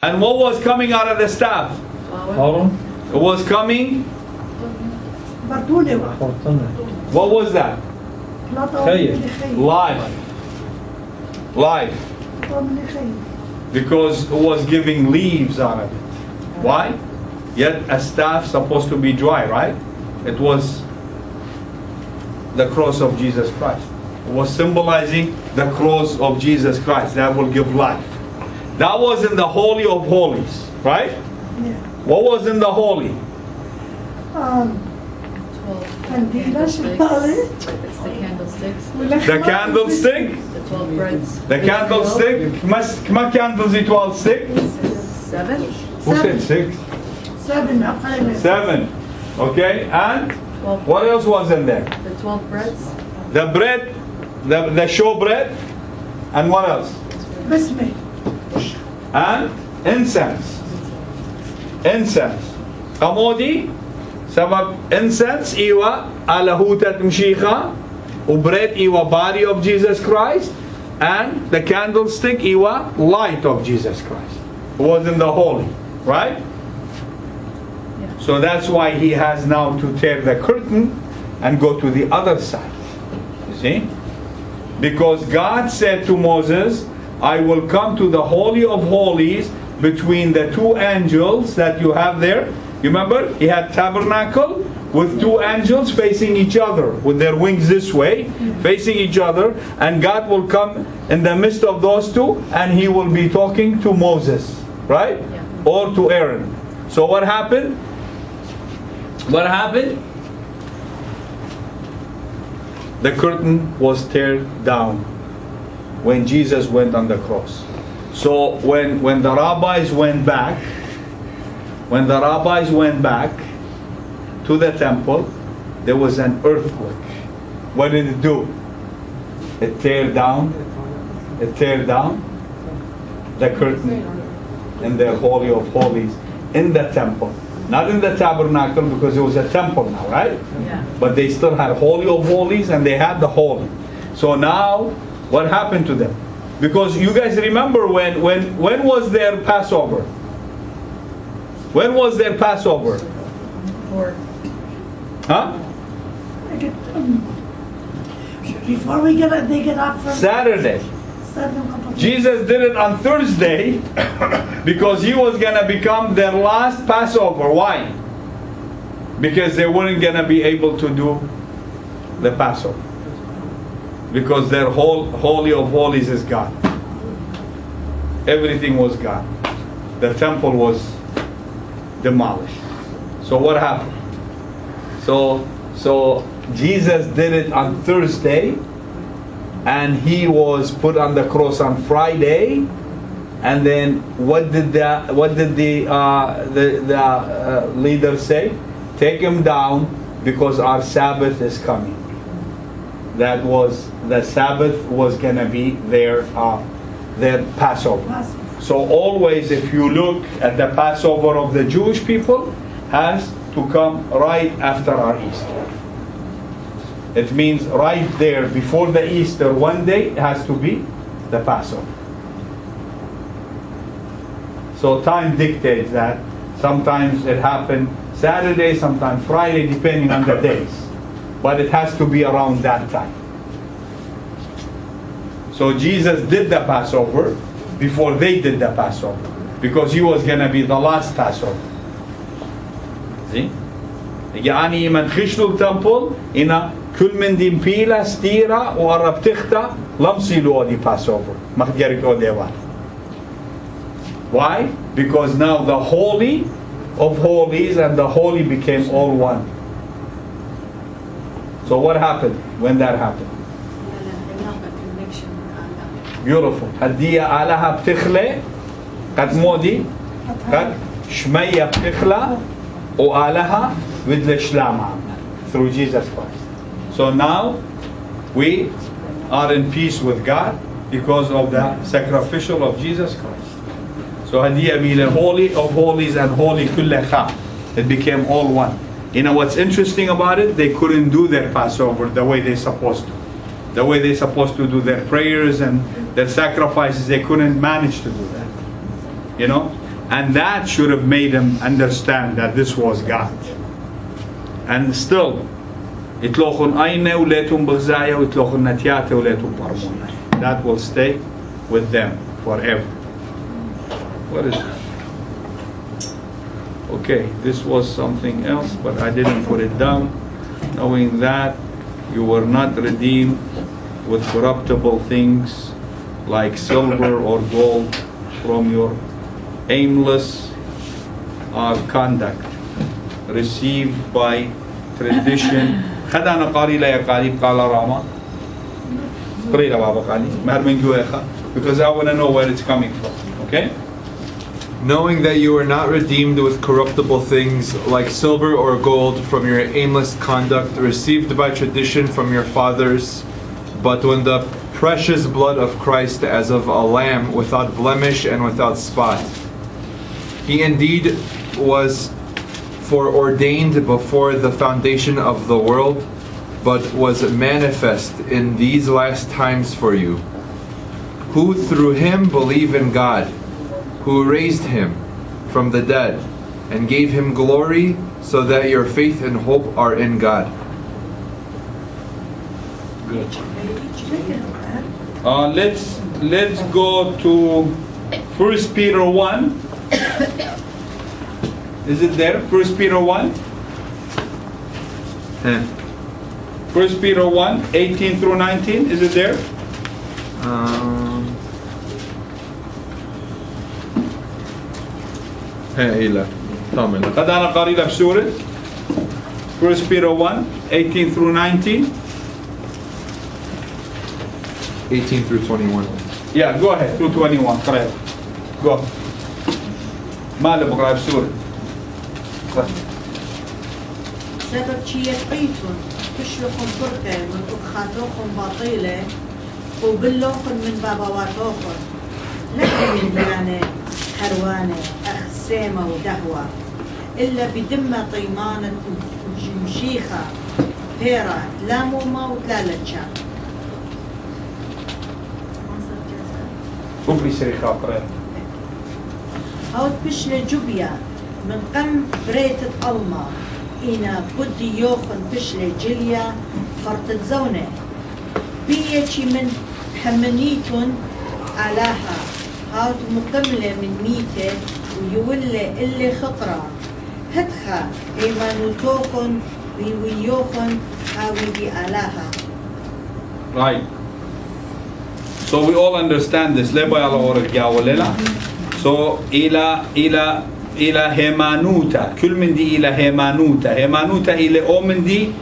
And what was coming out of the staff? It was coming. What was that? Life. Life. Because it was giving leaves out of it. Why? Yet a staff supposed to be dry, right? It was the cross of Jesus Christ. It was symbolizing the cross of Jesus Christ that will give life. That was in the Holy of Holies, right? Yeah. What was in the Holy? Candlesticks. It's the candlesticks. The candlestick? The 12 breads. The candlestick? كم candles it was? 6? 7. Who said 6? 7. 7. Okay, and 12. what else was in there? The 12 breads. The bread, the show bread, and what else? Bismillah. And incense. Incense. Amodi, sabab incense iwa alahutat mshicha, ubread iwa body of Jesus Christ, and the candlestick iwa light of Jesus Christ. It was in the holy, right? Yeah. So that's why he has now to tear the curtain and go to the other side. You see? Because God said to Moses, I will come to the Holy of Holies between the two angels that you have there. You remember? He had tabernacle with two angels facing each other with their wings this way, facing each other, and God will come in the midst of those two and he will be talking to Moses, right? Yeah. Or to Aaron. So what happened? What happened? The curtain was teared down when Jesus went on the cross. So when the rabbis went back, to the temple, there was an earthquake. What did it do? It tear down the curtain in the Holy of Holies in the temple. Not in the tabernacle, because it was a temple now, right? Yeah. But they still had Holy of Holies and they had the Holy. So now, what happened to them? Because you guys remember when was their Passover? When was their Passover? 4. Huh? Before we get it, they get up from Saturday. Jesus did it on Thursday because he was going to become their last Passover. Why? Because they weren't going to be able to do the Passover. Because their whole Holy of Holies is gone. Everything was gone. The temple was demolished. So what happened? So Jesus did it on Thursday, and he was put on the cross on Friday. And then what did the leader say? Take him down because our Sabbath is coming. That was the Sabbath was gonna be their Passover. So always, if you look at the Passover of the Jewish people, has to come right after our Easter. It means right there before the Easter, one day has to be the Passover. So time dictates that. Sometimes it happened Saturday, sometimes Friday, depending on the days. But it has to be around that time. So Jesus did the Passover before they did the Passover, because he was going to be the last Passover. See? يعني من خشلوا التمبل إن كل من دين بيلا ستيرا وقرب تختا لمسيلو دي Passover. مخجرك أوديوان. Why? Because now the Holy of Holies and the Holy became all one. So what happened when that happened? Beautiful. هدية آلهة بتخلى قد مودي قد شمية بتخلى وآلهة بدل شلام through Jesus Christ. So now we are in peace with God because of the sacrificial of Jesus Christ. So هدية بين Holy of Holies and Holy كلها. It became all one. You know what's interesting about it? They couldn't do their Passover the way they're supposed to. The way they're supposed to do their prayers and their sacrifices, they couldn't manage to do that. You know? And that should have made him understand that this was God. And still, itlochon aine uletum b'zaya itlochon natiate uletum parmona. That will stay with them forever. What is this? Okay, this was something else, but I didn't put it down. Knowing that you were not redeemed with corruptible things like silver or gold from your aimless conduct received by tradition. خدعنا قليلا يا قريب قال راما قليلا بابا قالي مهر من جويخا, because I want to know where it's coming from. Okay? Knowing that you are not redeemed with corruptible things like silver or gold from your aimless conduct received by tradition from your fathers, but when the precious blood of Christ as of a lamb without blemish and without spot. He indeed was foreordained before the foundation of the world, but was manifest in these last times for you, who through him believe in God, who raised him from the dead and gave him glory, so that your faith and hope are in God. Good. Let's go to 1 Peter 1. Is it there? 1 Peter 1? 1 Peter 1, 18 through 19. Is it there? قد أنا قريب بسورة 1 Peter 1, 18 through 19. 18 through 21. Yeah, go ahead. Through 21. Correct. Go. ما اللي بقرأ بسورة. سبب شي يقيتون تشلقون فرقة من أخاتوكم باطيلة وبلوكم من بابواتوكم لكن يعني حروانة أخسامة ودهوة إلا بدمة طيمانة مشيخة بيرة لا موما ولا لتشا. كوبري سريخة قرأ. هاو بشلة جوبيا من قم بريتة ألما إنا بدي يوخن بشلة جليا فرطة زونة بيتي من حمنيتون علاها هاو مكملة من ميتة ويولي اللي خطرة هدخا إيمانوتوخن ويوخن هاوي بي علاها. Right. So we all understand this. So إلى هيمانوتا كل من دي إلى هيمانوتا إلى أو من دي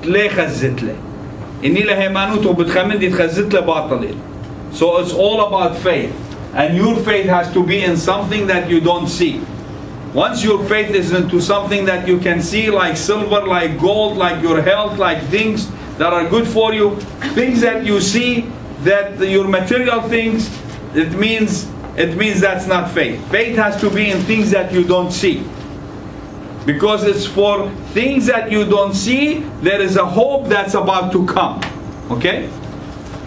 تلي خزت له إني إلى هيمانوتا وبتخمن دي تخزت له باطلين. So it's all about faith, and your faith has to be in something that you don't see. Once your faith is into something that you can see, like silver, like gold, like your health, like things that are good for you, things that you see, that your material things, it means that's not faith. Faith has to be in things that you don't see. Because it's for things that you don't see, there is a hope that's about to come. Okay?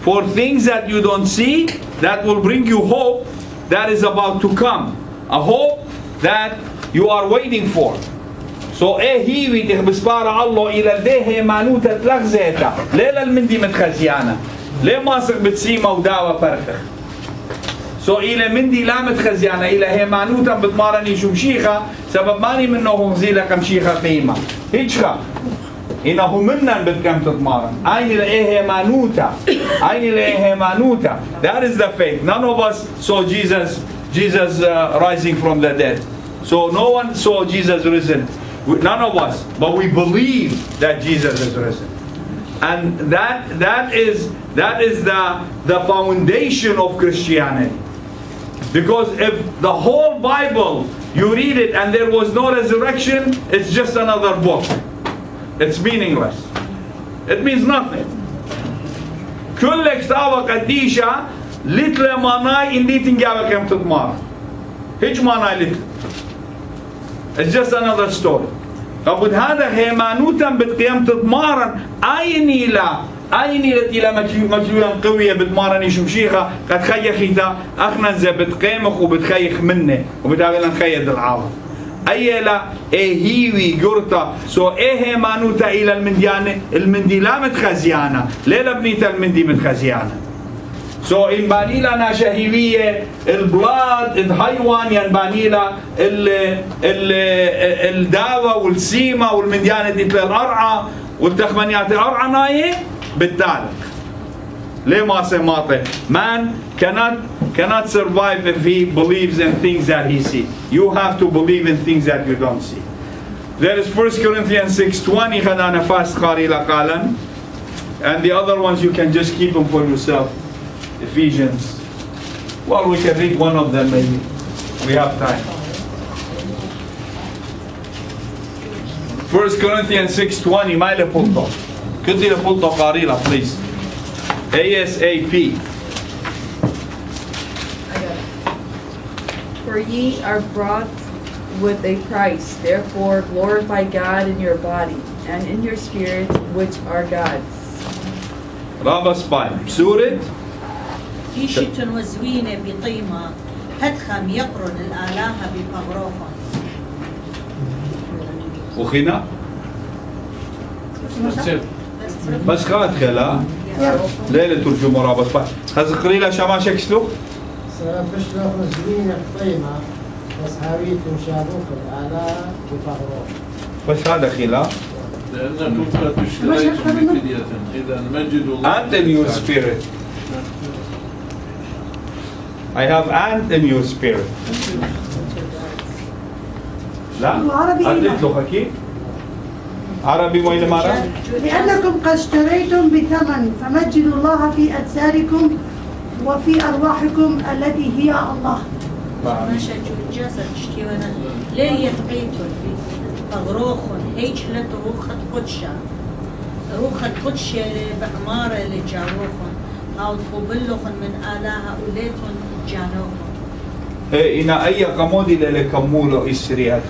For things that you don't see, that will bring you hope that is about to come. A hope that you are waiting for. So هيوي تخبسبار الله إلى ده مانوتا تلغزيتا ليلة المندي متخزيانا ليه ماسك بتسيما وداوة فرخة. So إلى مندي لا متخزيانا إلى هي مانوتا بتمارني شو مشيخة سبب ماني منه غزيلة كم شيخة قيمة هيجخة إنه منا بتكم تتمارن أين إلى هي مانوتا أين إلى هي مانوتا. That is the faith. None of us saw Jesus rising from the dead. So no one saw Jesus risen. None of us, but we believe that Jesus is risen, and that is the foundation of Christianity. Because if the whole Bible you read it and there was no resurrection, it's just another book. It's meaningless. It means nothing. كل كتابة قديشة لتل ماناي إن ليتن جابك يوم تتمار. هيج ماناي لتل. It's just another story. فبد هذا هيمانوتا بتقيم تتمارن أين إلى أيني إلى مجلولا قوية بتمارني شمشيخة قد خيخيتا أخنا زي بتقيمخ وبتخيخ منه وبتعمل خيد العالم أي لا هيوي قرطة سو مانوتا إلى المنديانة المندي لا متخزيانة ليلة بنيتا المندي متخزيانة سو ينباني لنا شهيوية البلاد الحيوان ينباني لها الداوة والسيمة والمنديانة دي الأرعى والتخمنيات الأرعى نايه بالتالي ليه ما سماته man cannot survive if he believes in things that he sees. You have to believe in things that you don't see. There is 1 Corinthians 6:20 خدانا فاست قاري لقالا, and the other ones you can just keep them for yourself. Ephesians. Well, we can read one of them maybe. We have time. 1 Corinthians 6:20 ما إلي بلطو. كنت إلي بلطو قاري لا please. ASAP. For ye are bought with a price, therefore glorify God in your body and in your spirit, which are God's. رابع سباين. سورة إيشة وزوينة بطيمة هدخم يقرن الآلهة بفغروفا. وخينا بس خلت خلا ليلة ترجمة رابع سباين. هذا قليلة شماشة كسلو سبشلوخ زوينة بطيمة بس هاويتم شابوك الآلهة بفغروفا. بس هذا خلا لأنكم قد اشتريتم بفدية إذا مجد الله and in your spirit. I have and in your spirit. لا أنت له حكي عربي وين مرة لأنكم قد اشتريتم بثمن فمجدوا الله في أجسادكم وفي أرواحكم التي هي الله. شماشة جسد اشتيوانا ليه يتقيتون بفغروخن هيج لتو روخة قدشة روخة قدشة بأمارة لجاروخن أو تقبلوخن من آلهة وليتون جانوخن. إن أي قمودي للكمولو إسريات.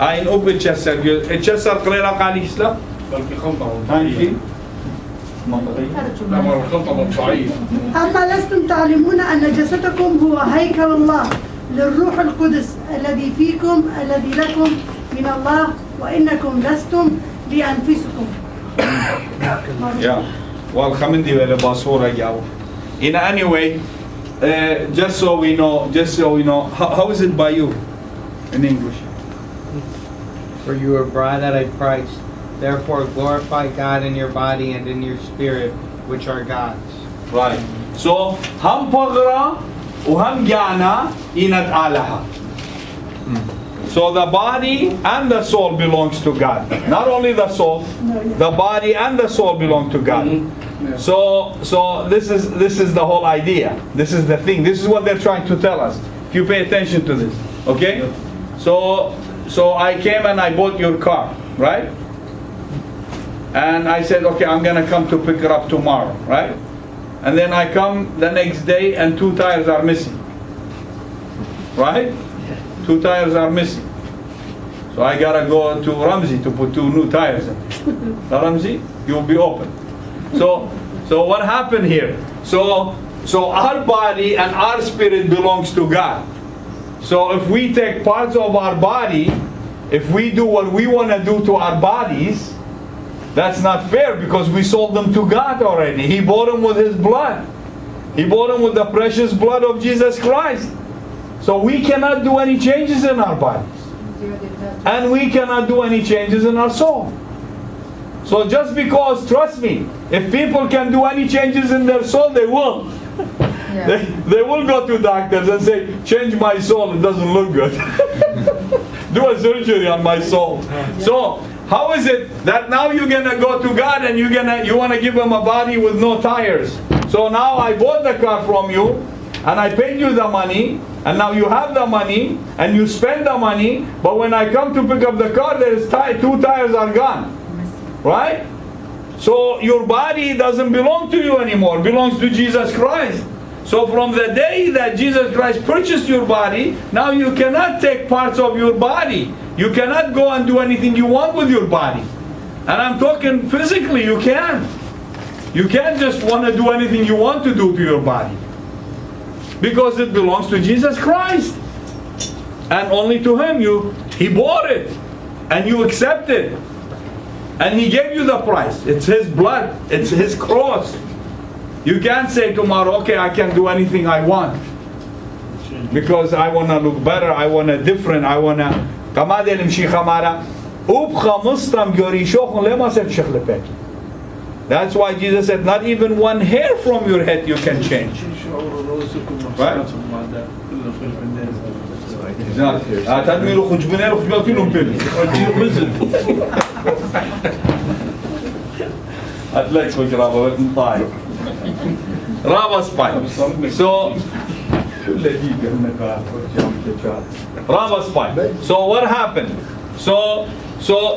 أين أوبن تشسر تشسر قليلا قال يسلا. بلكي خلطة هاي لما الخلطة مقطعية. أما لستم تعلمون أن جسدكم هو هيكل الله للروح القدس الذي فيكم الذي لكم من الله وإنكم لستم لأنفسكم. Yeah. Well, خمندي ولا باسورة جاو. In anyway, just so we know, how is it by you in English? For you are bought at a price. Therefore glorify God in your body and in your spirit, which are God's. Right. So, هم بغرة وهم جانا إنت آلهة. So the body and the soul belongs to God. Not only the soul, the body and the soul belong to God. So this is the whole idea. This is the thing. This is what they're trying to tell us. If you pay attention to this, okay? So I came and I bought your car, right? And I said, okay, I'm gonna come to pick it up tomorrow, right? And then I come the next day and 2 tires are missing, right? 2 tires are missing. So I gotta go to Ramsey to put 2 new tires in. Ramsey, you'll be open. So what happened here? So our body and our spirit belongs to God. So if we take parts of our body, if we do what we want to do to our bodies, that's not fair because we sold them to God already. He bought them with His blood. He bought them with the precious blood of Jesus Christ. So we cannot do any changes in our bodies. And we cannot do any changes in our soul. So just because, trust me, if people can do any changes in their soul, they will. Yeah. They will go to doctors and say, change my soul, it doesn't look good. Do a surgery on my soul. So how is it that now you're gonna go to God and you wanna give Him a body with no tires? So now I bought the car from you and I paid you the money and now you have the money and you spend the money, but when I come to pick up the car, there's 2 tires are gone. Right? So your body doesn't belong to you anymore, it belongs to Jesus Christ. So from the day that Jesus Christ purchased your body, now you cannot take parts of your body. You cannot go and do anything you want with your body. And I'm talking physically, you can. You can't just want to do anything you want to do to your body, because it belongs to Jesus Christ, and only to Him. He bought it, and you accept it, and He gave you the price. It's His blood. It's His cross. You can't say tomorrow, okay, I can do anything I want because I want to look better, I want to different, I want to. That's why Jesus said, not even one hair from your head you can change. Right? So what happened? So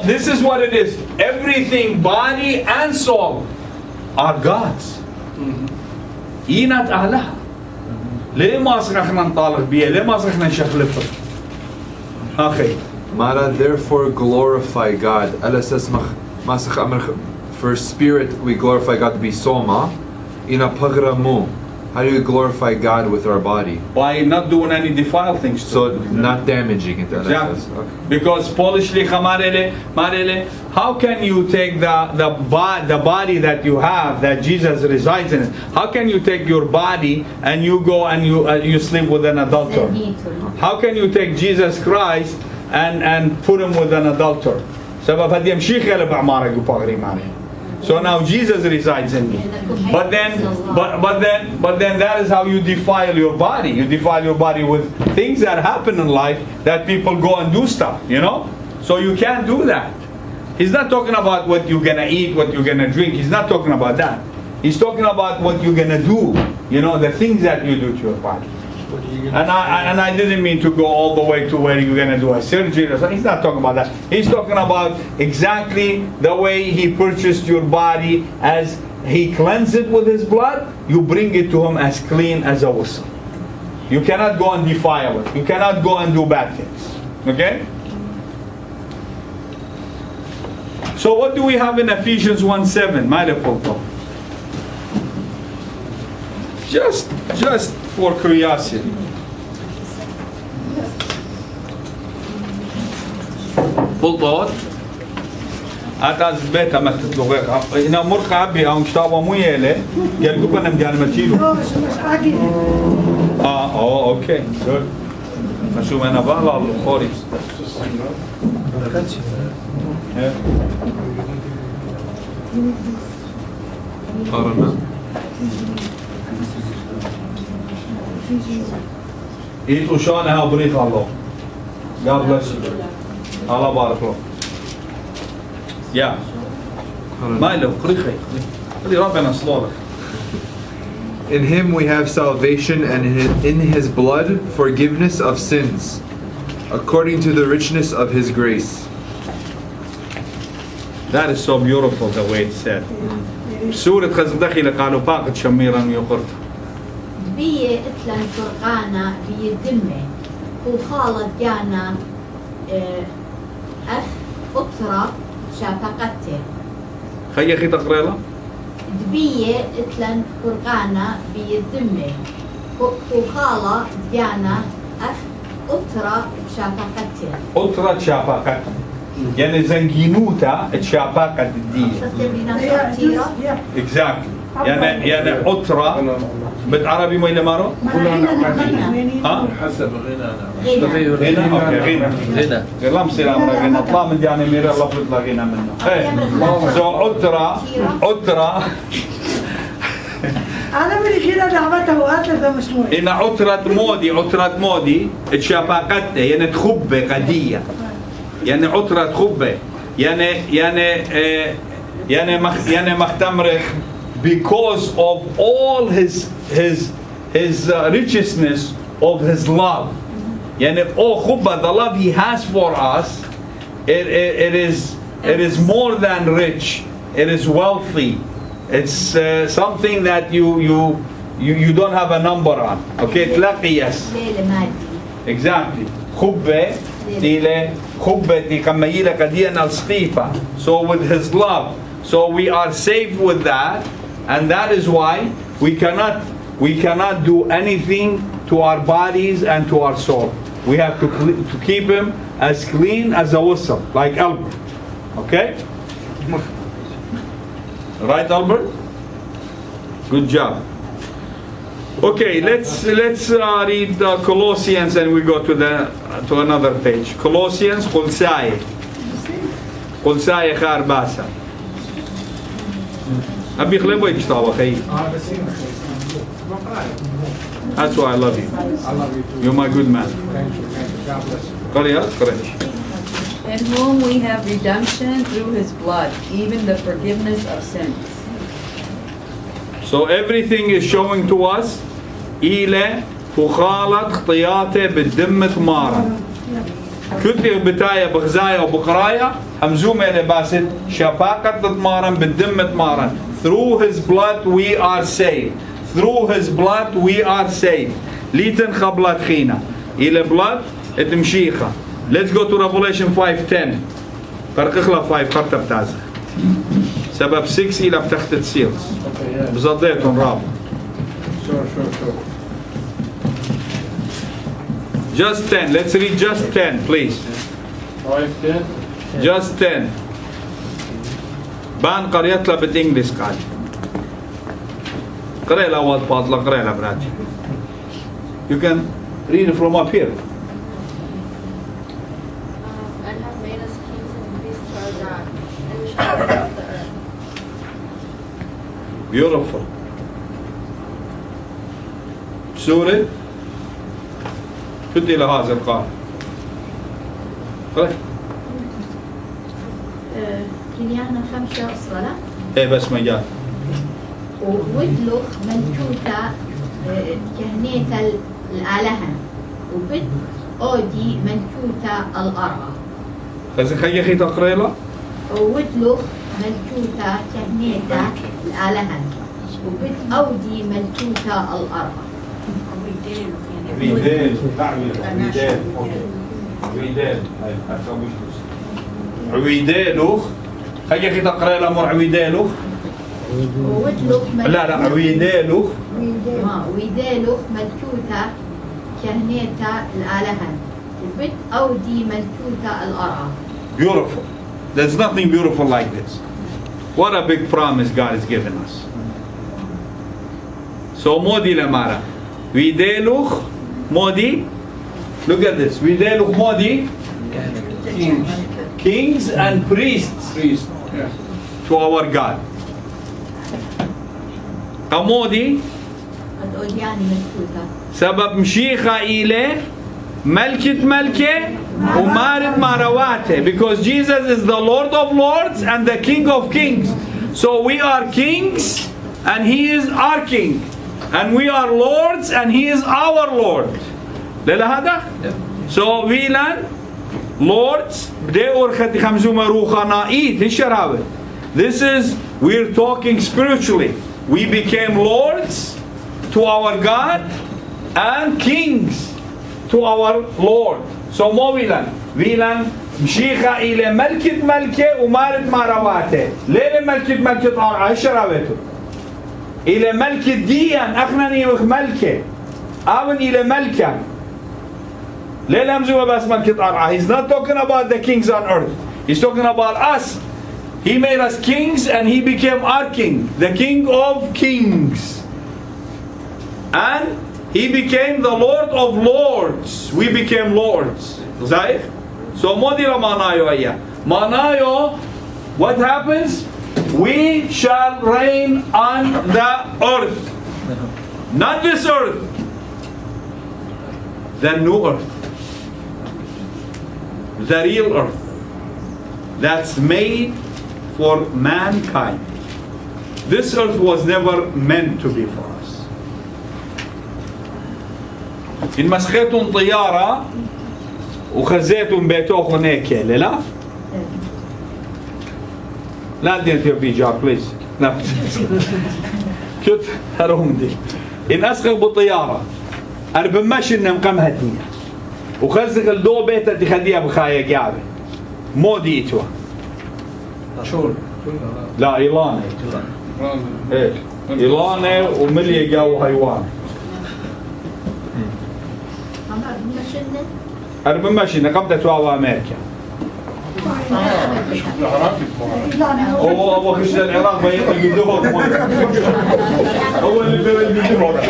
this is what it is. Everything, body and soul, are God's. إينات أعلاها. ليه ما صرخنا نطالق بيها؟ ليه ما صرخنا نشخلفها؟ أخي. Mara, therefore glorify God. For spirit we glorify God to be soma. Ina pagramu. How do we glorify God with our body? By not doing any defile things. So not damaging it. Exactly. Okay. Because how can you take the body that you have, that Jesus resides in? How can you take your body and you go and you sleep with an adulterer? How can you take Jesus Christ and put him with an adulterer? So now Jesus resides in me. But then that is how you defile your body. You defile your body with things that happen in life, that people go and do stuff, you know? So you can't do that. He's not talking about what you're gonna eat, what you're gonna drink. He's not talking about that. He's talking about what you're gonna do, you know, the things that you do to your body. And I didn't mean to go all the way to where you're going to do a surgery or something. He's not talking about that. He's talking about exactly the way He purchased your body. As He cleansed it with His blood, you bring it to Him as clean as a whistle. You cannot go and defile it. You cannot go and do bad things. Okay? So what do we have in Ephesians 1:7? Just for curiosity. بالضبط أتاز بيتها ما تطلقك هنا مرخ عبي أو مشتاق ومويلة قال كوبا نمجان متيلو أوكي good أشوف أنا بقى الخوريس إيتو شانها بريخ الله God bless you الله بارك له يا ما له قريخي قولي ربنا صلوك. In Him we have salvation, and in His blood forgiveness of sins, according to the richness of His grace. That is so beautiful the way it's said. سورة خزدخي لقالوا باقت شميرا يقرت بيه اتلن فرقانا بيه دمه وخالد جانا أخ أطرة شافقته خي تقرأ له دبيه اتلن فرقانا بيه دمه وخالد جانا أخ أطرة شافقته أطرة شافقته يعني زنجينوتا تشافقت الدية exactly يعني أطرة بالعربي ما يلمارو؟ حسب غنى غنى لا مصير أمر غنى طلع من يعني ميرا الله بيطلع غنى منه so أطرة أنا من الجيرة لعبته وقتل مش مهم إن عطرة مودي تشافقته يعني تخبة قدية يعني عطرة خبة يعني مختمرخ because of all his richness of his love. يعني خبة, the love he has for us, it is more than rich. It is wealthy. It's something that you don't have a number on. Okay, تلاقيس. Exactly. خبة تيله خبة كميلة قدينا الصيفة. So with his love, so we are saved with that. And that is why we cannot do anything to our bodies and to our soul. We have to keep him as clean as a whistle, like Albert. Okay? Right, Albert? Good job. Okay, let's read Colossians, and we go to another page. Colossians, Qulsaya خار باسا. أبي خليبوي كتابة خي. That's why I love you. I love you too. You're my good man. Thank you. God bless you. قرية قرية. In whom we have redemption through his blood, even the forgiveness of sins. So everything is showing to us إلى فخالة خطياته بالدم ثمارا. كتير بتاية بغزاية وبقراية همزومة لباسد شفاقة ثمارا بالدم ثمارا. Through his blood we are saved. Through his blood we are saved. ليتن خبلات خينا. إلى blood اتمشيخة. Let's go to Revelation 5:10. فرق اخلا 5 خرطة بتازة. سبب 6 إلى بتخت السيلز. بزضيتهم رابط. Sure. Just 10. Let's read just 10, please. 5:10. Just 10. بان قريت له بالإنجليز قال. قرأ له أول فاضلة قرأ له براتي. You can read it from up here. And have made us kings and priests to our God, and we shall reign on the earth. Beautiful. سورة تدي لهذا القارئ. قرأ. كليانا 5 صلاة إيه بس مجال. وودلخ ملكوتا كهنيتا الآلهة وبد أودي ملكوتا الأرض. بس خلي أخي تقرأ له. وودلخ ملكوتا كهنيتا الآلهة وبد أودي ملكوتا الأرض. ريدال عويدالوخ خلي أخي تقرأ له مر عويدالوخ. لا عويدالوخ. ويدالوخ ملكوتا كهنيتا الآلهة وبد أودي ملكوتا الأرض. Beautiful. There's nothing beautiful like this. What a big promise God has given us. So Modi Lamara. Videluch Modi. Look at this. Videluch Modi. Kings and priests to our God. Modi. سبب مشيخة إليه ملكة ومارد مارواتة. Because Jesus is the Lord of Lords and the King of Kings. So we are kings and He is our King. And we are lords and He is our Lord. ليلة هذا؟ So we learn lords. This is, we're talking spiritually. We became lords to our God and kings to our Lord. So we learn مشيخة إلى ملكة ومارد مارواته. ليه ملكة إيش شراوته؟ إلى ملكة ديان أخنني ملكة أون إلى ملكة. ليه لمزوه بس ملكة He's not talking about the kings on earth. He's talking about us. He made us kings and He became our king, the King of Kings. And He became the Lord of Lords. We became lords. Zahir? So modira manayo aya. Manayo, what happens? We shall reign on the earth. Not this earth. The new earth. The real earth. That's made for mankind. This earth was never meant to be for us. إن مسخيتم طيارة وخزيتم بيتوخن هيك لا؟ لا دينتي في جار بليز. لا. كنت هروم دي. إن أسخر بالطيارة أنا بمشي إن مقام هدية وخزق الدو بيتها تخديها بخايا قاعدة. مو ديتوا. شور. لا إيلان. إيه. إيلانة وملي جو حيوان. أربع ماشي نقبضة تواوا أمريكا. هو خش العراق بيدوه هو اللي بيدوه.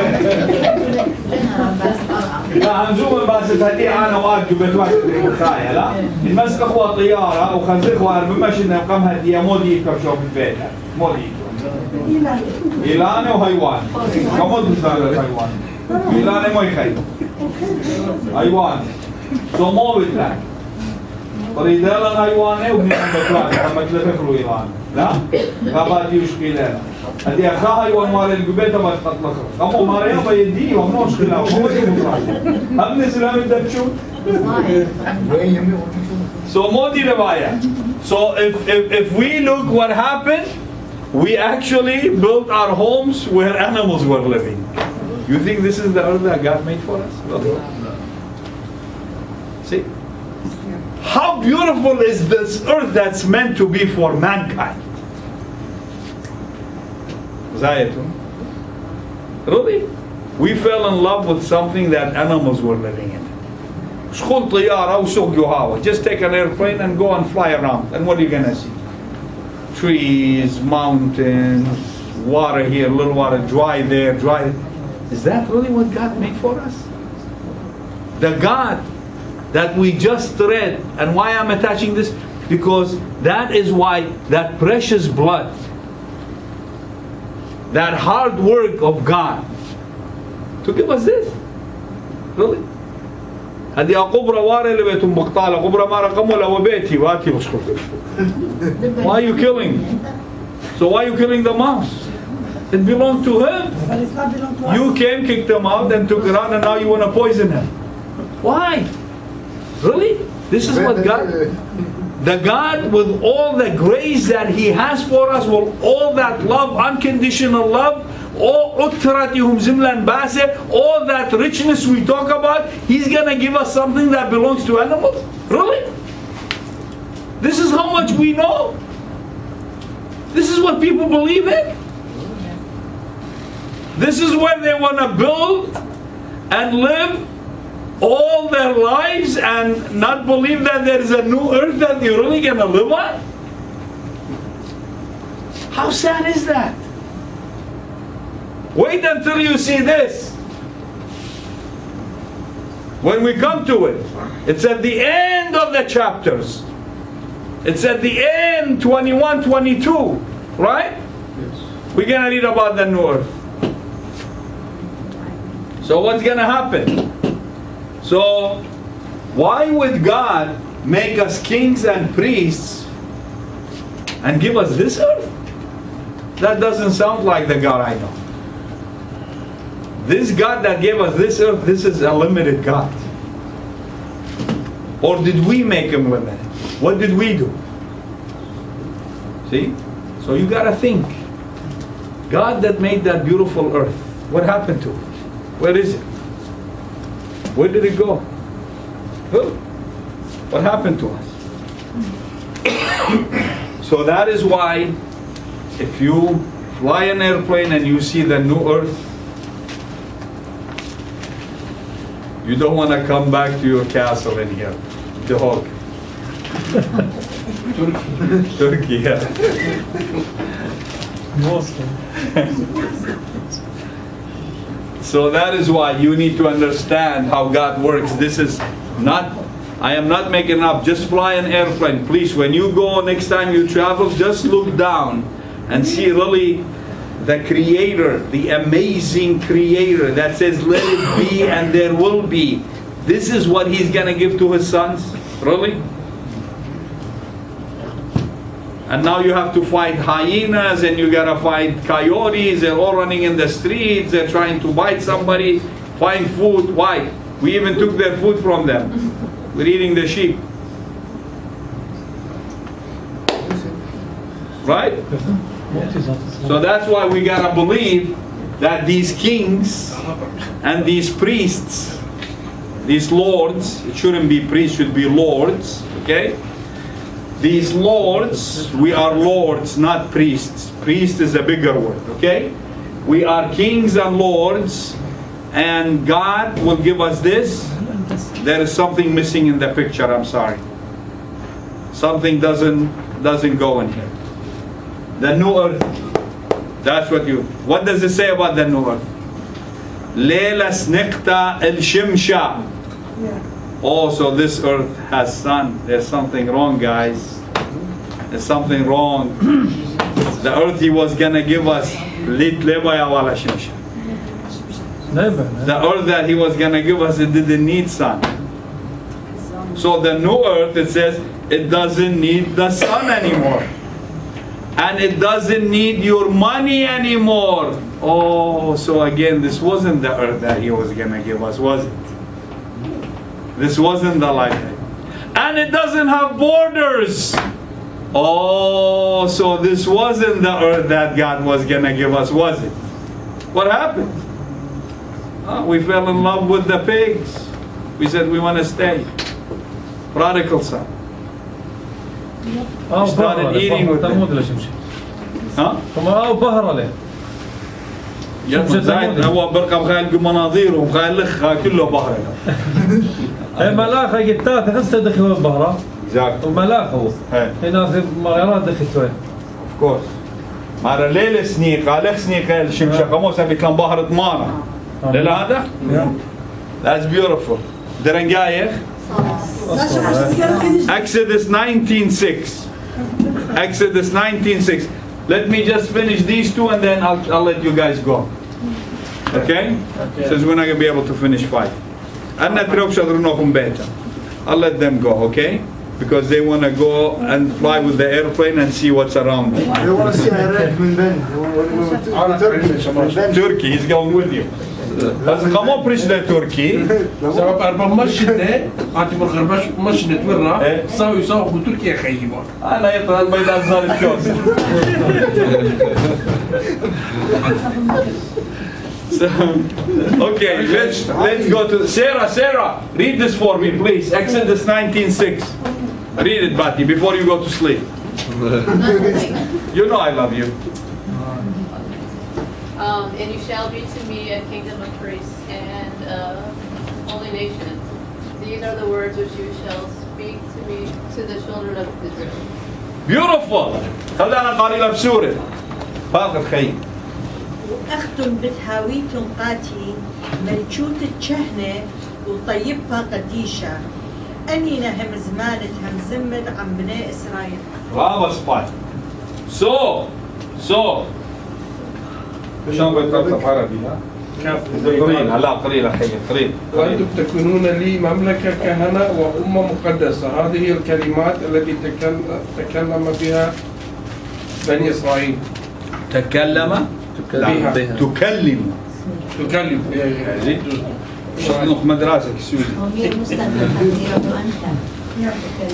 لا هنزوم بس هدي أنا واجب بتوقف خايا لا. المسك أخوة طيارة وخنزق وأربع ماشي نقام هدي مودي كشوف البيت مودي. إيلانة وحيوان. كمود بزار الحيوان. إيلانة ما يخيل. حيوان. سمو بتلاقي. فريدال الحيوانة وبنيان بطلان لما تلفخلوا إيران لا؟ غابات يشكيلنا هذه أخا حيوان مال الجبيت ما تقتلخ أمو ماريا بيدي ومنوش خلاف هو يمطلع هم نسلام الدبشو So مودي رواية So if we look what happened we actually built our homes where animals were living You think this is the earth that God made for us? See? How beautiful is this earth that's meant to be for mankind? Zayatun. Really? We fell in love with something that animals were living in. Just take an airplane and go and fly around. And what are you going to see? Trees, mountains, water here, little water, dry there, dry there. Is that really what God made for us? The God that we just read, and why I'm attaching this? Because that is why that precious blood, that hard work of God to give us this. Really? هذه قبرة وارة اللي بيتم بقطالة قبرة ما رقمه لو بيتي واتي بشكر. Why are you killing? So why are you killing the mouse? It belonged to him. But it's not belong to us. You came, kicked him out, and took it out, and now you want to poison him. Why? Really? This is what God, the God with all the grace that He has for us, with all that love, unconditional love, all that richness we talk about, He's going to give us something that belongs to animals? Really? This is how much we know? This is what people believe in? This is where they want to build and live all their lives and not believe that there is a new earth that you're really going to live on? How sad is that? Wait until you see this. When we come to it, it's at the end of the chapters. It's at the end, 21, 22, right? Yes. We're going to read about the new earth. So what's going to happen? So, why would God make us kings and priests and give us this earth? That doesn't sound like the God I know. This God that gave us this earth, this is a limited God. Or did we make him limited? What did we do? See? So you gotta think. God that made that beautiful earth, what happened to it? Where is it? Where did it go? What happened to us? So that is why if you fly an airplane and you see the new earth, you don't want to come back to your castle in here. The hog. Turkey, yeah. So that is why you need to understand how God works. This is not, I am not making it up. Just fly an airplane. Please, when you go next time you travel, just look down and see really the Creator, the amazing Creator that says, let it be and there will be. This is what He's going to give to His sons? Really? And now you have to fight hyenas and you gotta fight coyotes. They're all running in the streets. They're trying to bite somebody. Find food. Why? We even took their food from them. We're eating the sheep. Right? So that's why we gotta believe that these kings and these priests, these lords, it shouldn't be priests, should be lords, okay? These lords, we are lords, not priests. Priest is a bigger word, okay? we are kings and lords, and God will give us this. There is something missing in the picture. I'm sorry. Something doesn't go in here. The new earth. That's what does it say about the new earth? Leila snikta el shimsha. Oh, so this earth has sun. There's something wrong, guys. There's something wrong. The earth He was gonna give us, the earth that He was gonna give us, it didn't need sun. So the new earth, it says, it doesn't need the sun anymore, and it doesn't need your money anymore. Oh, so again, this wasn't the earth that He was gonna give us, was it? This wasn't the life, and it doesn't have borders. Oh, so this wasn't the earth that God was gonna give us, was it? What happened? We fell in love with the pigs. We said we want to stay. Prodigal son. We started eating with them. ها؟ زايد هو برقم خالق مناظير ومخالخ كله بحر. ملاخ جتات غسل دخل البحر. Exactly. وملاخ هو. هنا في مغارات دخلت وين؟ Of course. مارا ليلة سنيقة لخ سنيقة الشمشة قموسة بيتلم بحر تمارا. ليلة هذا؟ That's beautiful. درنجايخ. Exodus 19:6. Exodus 19:6. Let me just finish these two and then I'll let you guys go. Okay? Since we're not going to be able to finish 5. I'll let them go, okay? Because they want to go and fly with the airplane and see what's around them. They want to see Iraq من Turkey, he's going with you. بس قاموا بريش لتركي. سبب أربع مشهد أعتبر غربش مشهد ورنا ساوي بتركيا خيبة. أنا يطلع البيضاء الزار الكوس. So, okay, let's go to Sarah, read this for me, please. Exodus 19:6. Read it, Bati, before you go to sleep. You know I love you. And you shall be to me a kingdom of priests and a holy nation. These are the words which you shall speak to me to the children of Israel. Beautiful. خلينا قارئ بسورة. باقي خير. وأختم بتهاويتم قاتي ملكوت الشهنة وطيبها قديشة أني نهم زمانت هم زمد عن بني إسرائيل. Bravo, spot. So. شلون بترتب عربي ها؟ قليل هلا قليل أخي قليل. وأنتم تكونون لي مملكة كهنة وأمة مقدسة. هذه الكلمات التي تكلم بها بني إسرائيل. تكلم شنو مدرسة سوري.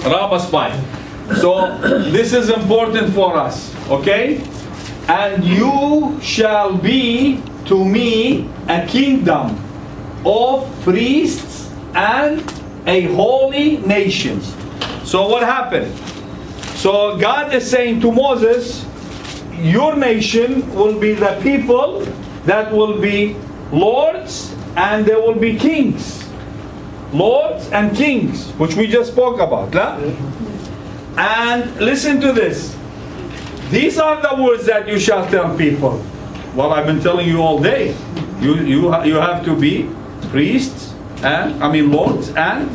رابع spot. So this is important for us, okay? And you shall be to me a kingdom of priests and a holy nation. So what happened? So God is saying to Moses, your nation will be the people that will be lords and there will be kings. Lords and kings, which we just spoke about. And listen to this. These are the words that you shall tell people. Well, I've been telling you all day. You have to be priests and lords and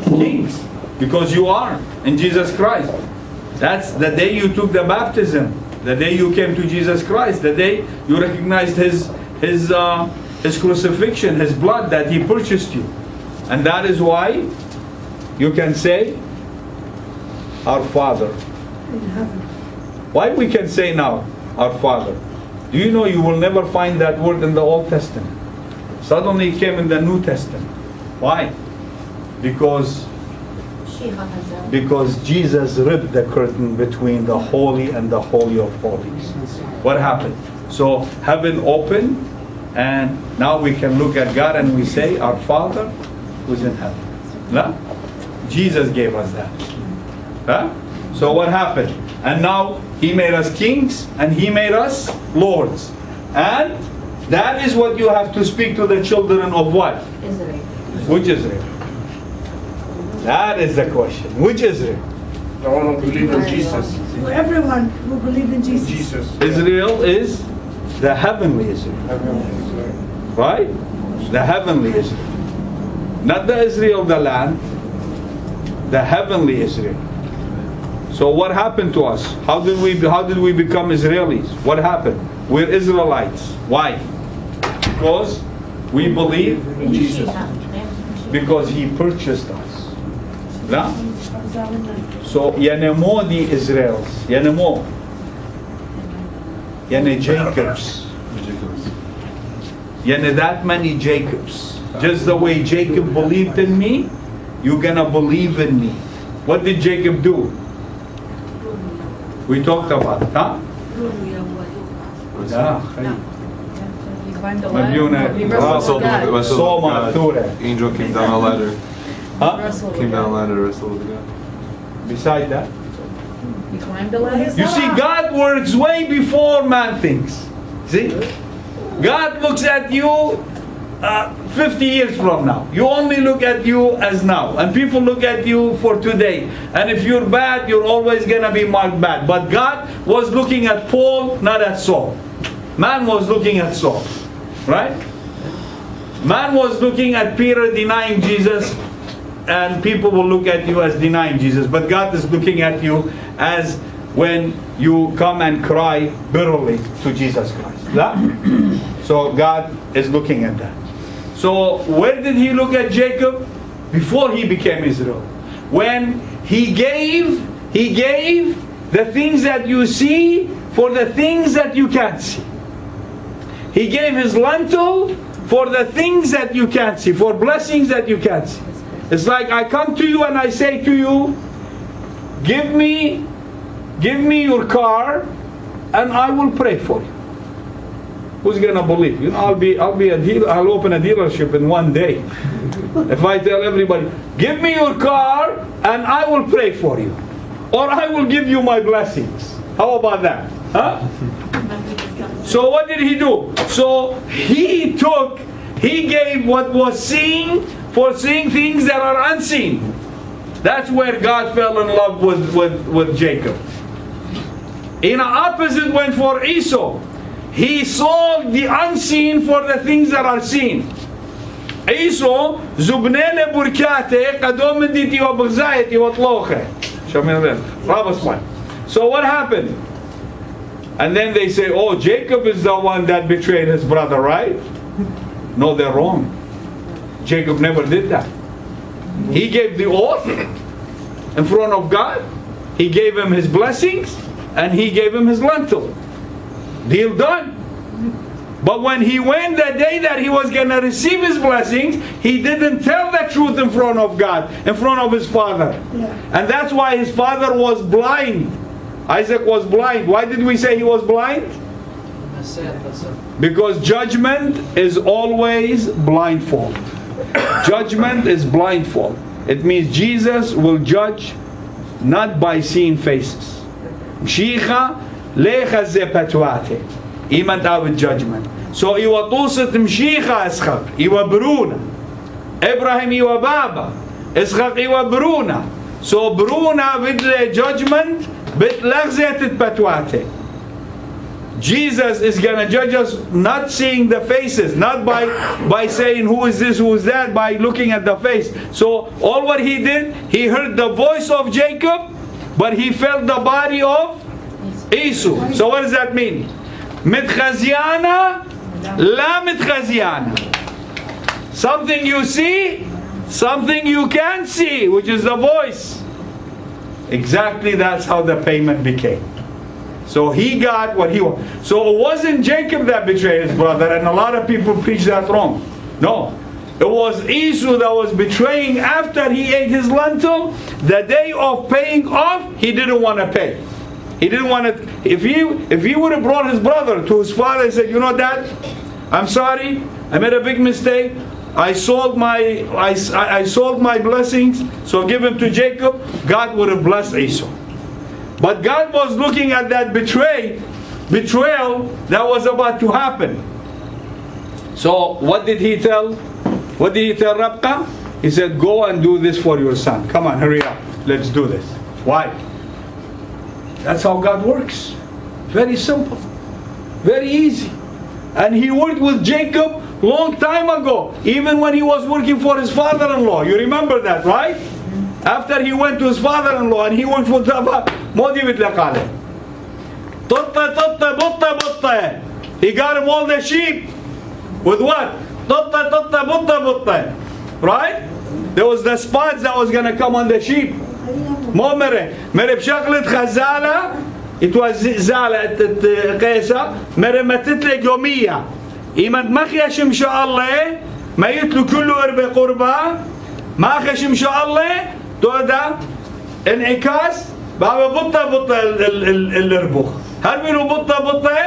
kings, because you are in Jesus Christ. That's the day you took the baptism, the day you came to Jesus Christ, the day you recognized His crucifixion, His blood that He purchased you, and that is why you can say, "Our Father." in heaven. Why we can say now, "Our Father"? Do you know you will never find that word in the Old Testament? Suddenly it came in the New Testament. Why? Because Jesus ripped the curtain between the holy and the holy of holies. What happened? So heaven opened, and now we can look at God and we say, "Our Father who's in heaven." No? Jesus gave us that. Huh? So what happened? And now He made us kings and He made us lords. And That is what you have to speak to the children of what? Israel. Which Israel? That is the question. Which Israel? The one who believes in Jesus. To everyone who believed in Jesus. Jesus. Israel is the heavenly Israel. Right? The heavenly Israel. Not the Israel, the land. The heavenly Israel. So what happened to us? How did we become Israelis? What happened? We're Israelites. Why? Because we believe In Jesus. because He purchased us. No? So yanemo the Israels. Yanemo. Yana Jacobs. Yana that many Jacobs. Just the way Jacob believed in me, you're gonna believe in me. What did Jacob do? We talked about it, huh? He climbed a Mabiyuna, ladder. He wrestled with God. Soma, Ture. Angel came down a ladder. Huh? Wrestled with Came down a God. ladder to wrestle with God. Beside that, He climbed a ladder. you see, God works way before man thinks. See? God looks at you 50 years from now. You only look at you as now. And people look at you for today. And if you're bad, you're always going to be marked bad. But God was looking at Paul, not at Saul. Man was looking at Saul. Right? Man was looking at Peter denying Jesus. And people will look at you as denying Jesus. But God is looking at you as when you come and cry bitterly to Jesus Christ. Yeah? So God is looking at that. So where did He look at Jacob? Before he became Israel. When He gave the things that you see for the things that you can't see. He gave His lentil for the things that you can't see, for blessings that you can't see. It's like I come to you and I say to you, give me your car and I will pray for you. Who's gonna believe? You know, I'll be a dealer. I'll open a dealership in one day. If I tell everybody, give me your car and I will pray for you, or I will give you my blessings. How about that? Huh? So what did he do? So he gave what was seen for seeing things that are unseen. That's where God fell in love with Jacob. In the opposite went for Esau. He saw the unseen for the things that are seen. Esau, zubnele burkate, kadom diti wa bgzayati wa tloche. So what happened? And then they say, oh, Jacob is the one that betrayed his brother, right? No, they're wrong. Jacob never did that. He gave the oath in front of God. He gave him his blessings and he gave him his lentil. Deal done. But when he went the day that he was going to receive his blessings, he didn't tell the truth in front of God, in front of his father. Yeah. And that's why his father was blind. Isaac was blind. Why did we say he was blind? Because judgment is always blindfold. Judgment is blindfold. It means Jesus will judge not by seeing faces. Mshicha lecha ze patwate. Iman with judgment. So iwa tusat mshicha Ishaq, iwa bruna. Abraham iwa baba. Ishaq iwa bruna. So bruna with the judgment bit lagzetet patwate. Jesus is going to judge us not seeing the faces, not by saying who is this, who is that, by looking at the face. So all what he did, he heard the voice of Jacob, but he felt the body of Esau. So what does that mean? Mitchaziana, la mitchaziana. Something you see, something you can't see, which is the voice. Exactly, that's how the payment became. So he got what he wanted. So it wasn't Jacob that betrayed his brother, and a lot of people preach that wrong. No. It was Esau that was betraying after he ate his lentil. The day of paying off, he didn't want to pay. He didn't want to. If he would have brought his brother to his father and said, you know, Dad, I'm sorry, I made a big mistake. I sold my blessings, so give them to Jacob. God would have blessed Esau. But God was looking at that betrayal that was about to happen. So what did he tell? What did he tell Rabqa? He said, go and do this for your son. Come on, hurry up. Let's do this. Why? That's how God works. Very simple. Very easy. And he worked with Jacob long time ago. Even when he was working for his father-in-law. You remember that, right? After he went to his father-in-law and he worked for Modi with Laqale. Tutta, tutta, butta, butta. He got him all the sheep. With what? Tutta, tutta, butta, butta. Right? There was the spots that was going to come on the sheep. Mo mere b'shaklet khazala. It was zala qesa. Mere matitle yomiya. Iman makhyash inshallah. Ma yitlu kullu irbe qurba. Ma khash inshallah. تودا انعكاس بابا بطة بطة الربخ هل منو بطة بطة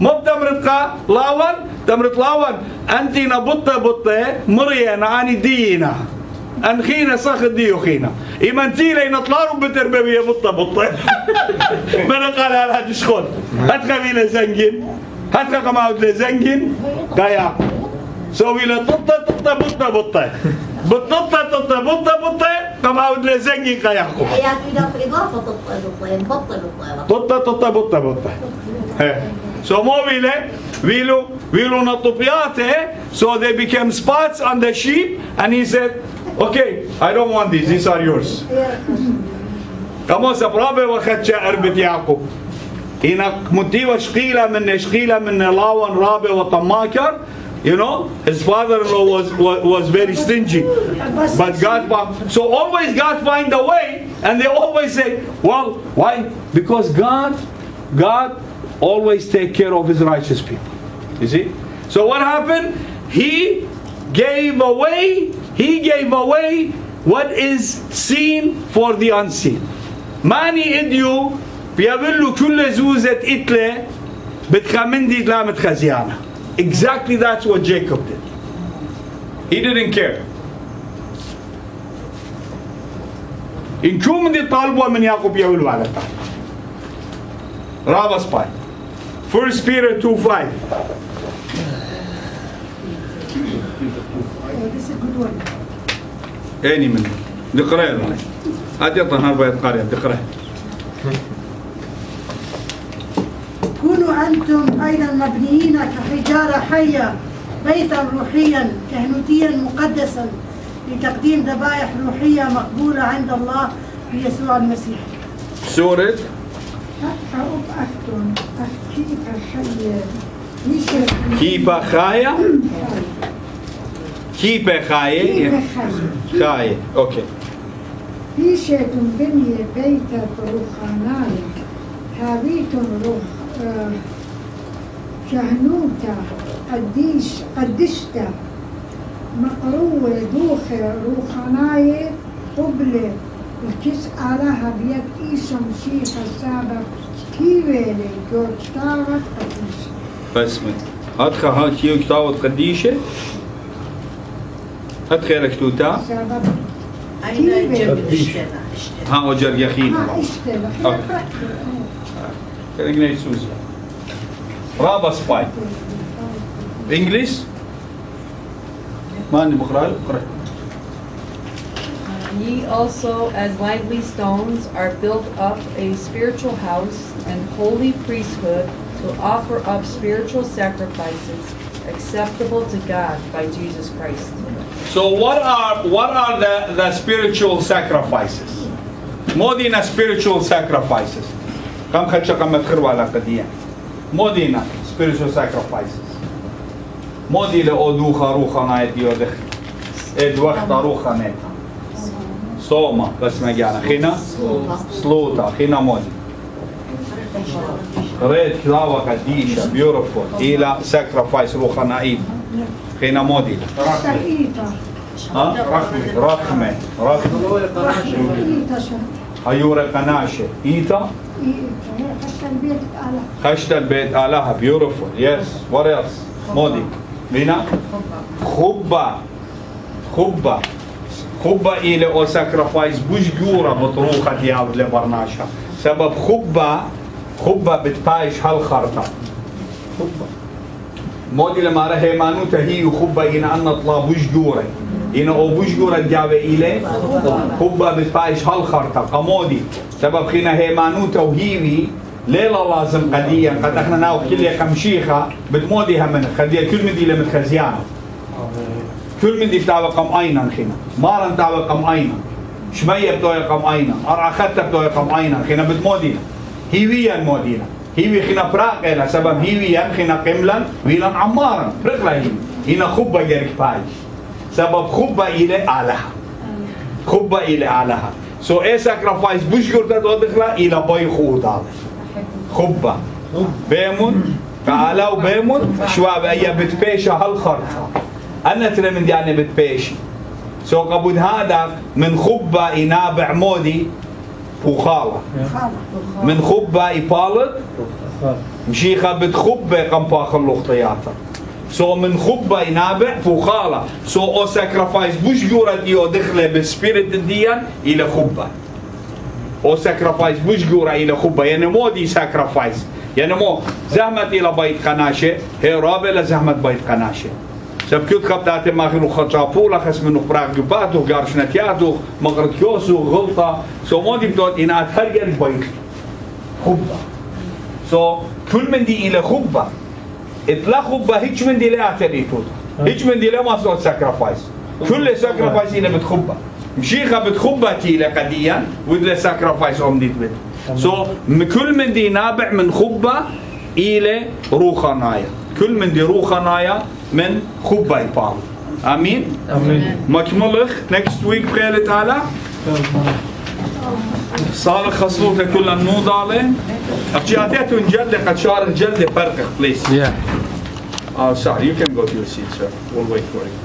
مو بتمرتقى لاون تمرت لاون انتينا بطة بطة مرينا عاني دينا انخينا صاخ ديو خينا ايمانتي لي نطلارو بتربيه بطة بطة من قال هذا شخون هات قبيلة زنجين هات قماود لزنجين قايا سوي له ططة ططة بطة بطة بطة ططة بطة بطة قماود لزنجين قاياكم هي كده في اضافه بطه بطه ططة ططة بطة بطة so mo vilu natupiyate so they became spots on the sheep and he said okay I don't want these are yours كما سبرابه وخد شعر بيت يعقوب هنا مديوة شقيلة من لاون رابه وطماكر. You know, his father-in-law was very stingy, but so always God find a way, and they always say, well, why? Because God always take care of His righteous people. You see? So what happened? He gave away what is seen for the unseen. Mani idyu بيقولوا كل زوزة إتلة بتخمندي لامة خزيانة. Exactly that's what Jacob did. He didn't care. إن شو من دي طالبوا من يعقوب يقولوا على طالب. رابع spy. 1 Peter 2:5. This is a good one. أني منه. نقرأ. أدي طهر بيت قارئ نقرأ. كونوا أنتم أيضا مبنيين كحجارة حية بيتا روحيا كهنوتيا مقدسا لتقديم ذبائح روحية مقبولة عند الله بيسوع المسيح. سورة كيبا خايا خايا اوكي. بيشتم بني بيتا روحاناي هاويتم روح كهنوتا قدشتا مقروة دوخة روحاناي قبل الكس علىها بيد إيشم شيخ السابق كيوالي كوكتاوت قديشة. بسمت هاتخا ها كيو كتاوت قديشة هاتخا لكتوتا أين جنب اشتبه ها أجر يخينا كده سوزي رابع سباي English ماني بقرأ Ye also, as lively stones, are built up a spiritual house and holy priesthood to offer up spiritual sacrifices acceptable to God by Jesus Christ. So what are the spiritual sacrifices? Modina spiritual sacrifices. Kam khacha kam khirwa la qadiya. Modina spiritual sacrifices. Modi le odu kharuha na yodh. Ed waqt aruha neta. Soma بس ما جانا خينا سلوتا خينا مودي ريد كلاوة قديشة beautiful إلى sacrifice روحنا إيد خينا مودي رخمة هيورة قناشة إيتا خشت البيت آلها beautiful yes what else مودي هنا خبة إلى أو sacrifice بوش جورة بطروخة ياود لبرناشها سبب خبة بتبايش هالخرطة خبة مودي لما راه مانوتا هي خبة إن أن طلا بوجورة إن أو بوجورة جابه إليه خبة بتفايش هالخرطة قمودي سبب خينا هي مانوتا وهيوي ليلة لازم قديا قد احنا ناو كل خمشيخة بتموديها من قديا كل مدي لمتخزيانة كل مدي بتاع قم أينا خينا مارن تاع قم أينا شمية بتوع قم أينا أرعخت بتوع قم أينا خينا بتمودينا هيويا المودينا هيوي خينا براقة سبب هيويا خينا قملا ويلا عمارا رقلا هنا خبة جرك بايش سبب خبة إلى أعلىها خبة إلى أعلىها سو إيه ساكرفايس بوش قرطة تودخلا إلى باي خوضة خبة بيمون قالوا بيمون شواب أيا بتبيشة هالخرطة أنا ترى من يعني بتبيشي سو قبود هذا من خبة ينابع مودي وخالة من خبة يبالد مشيخة بتخبة قنباخ اللوخطياتا سو من خبة ينابع وخالة سو او ساكرفايس بوش جورة ديو دخلة بسبيرت الديان إلى خبة او ساكرفايس بوش جورة إلى خبة يعني مو دي ساكرفايس يعني مو زحمة إلى بيت قناشة هي رابع لزحمة بيت قناشة سبكيوت خبتاتي ماخنو خطابولا خس منو براغ جباتو غارشنتياتو مغرتيوسو غلطة سو مودي بدوت إنات هرجر بيت خبة سو كل من دي إلى خبة إطلاق خبة هيج من دي لا أعتريتوت هيج من دي لا ما صوت ساكرفايس كل ساكرفايس إلى بتخبة مشيخة بتخبة تيلا قديا ودل ساكرفايس ديت بيت سو كل من دي نابع من خبة إلى روخانايا كل من دي روخانايا من خبة يبال آمين آمين مكملخ next week بخير تعالى صار خصوصا كل النوضالة أخشياتيتو نجلد قد شارك جلد فرق please sorry you can go to your seat sir we'll wait for you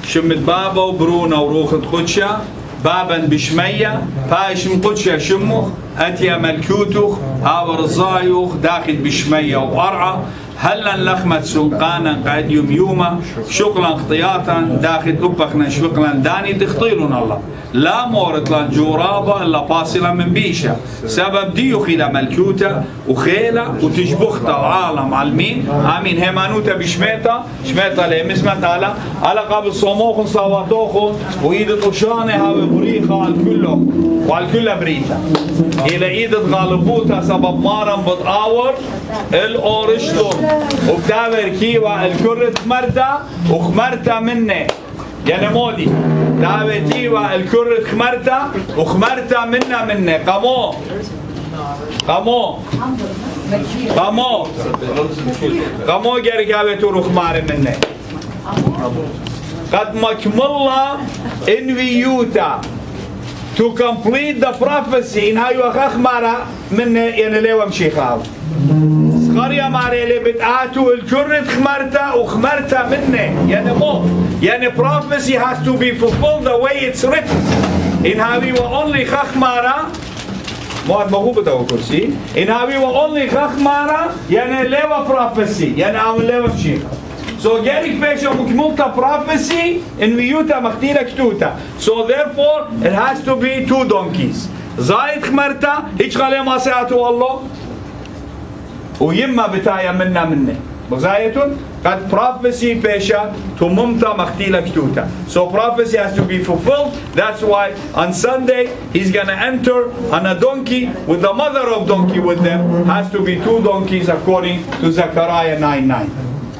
شمت بابا وبرونا وروخة قدشة بابا بشمية باش مقدشة شمخ أتيا ملكوتخ هاور الزايوخ داخل بشمية وأرعى هلا لخمة سلقانا قد يوما شقلا اختياطا داخل أبخنا شقلا داني تخطيلنا الله لا مورت للجورابة إلا باصلة من بيشة سبب ديو خيلة ملكوتة وخيلة وتجبخت العالم علمين آمين هيمانوتا بشميتا شميتا لمسمة على قبل صموخ صواتوخ وإيدة طشانة هاوي بريخة على كله وعلى كل بريتا إلى إيدة غالبوتا سبب مارن بتآور الأورشتو وبتعبر كيوا الكرة خمرتا وخمرتا مني يعني مودي دعوتي والكرة خمرتا وخمرتا مني قامو قامو قامو قامو جرجابتو رخمار مني قد مكملة انفيوتا to complete the prophecy in هاي وخمرة مني يعني ليه مشيخاو خاريا ماريلي بتاعته الكرة خمرتا وخمرتا مني يعني مو يعني prophecy has to be fulfilled the way it's written in هاوي وonly خمرة مواد مغوبة أو كرسي in هاوي وonly خمرة يعني ليوا prophecy يعني عامل ليوا شيء so جاريك بيشو مكملتا prophecy in ويوتا مختيرة كتوتا so therefore it has to be 2 donkeys زايد خمرتا هيش غالي ما سيعتو الله ويما بتايا منا مني بغايتون قد prophecy بيشا تممتا مختيلة كتوتا so prophecy has to be fulfilled that's why on Sunday he's gonna enter on a donkey with the mother of donkey with them has to be 2 donkeys according to Zechariah 9:9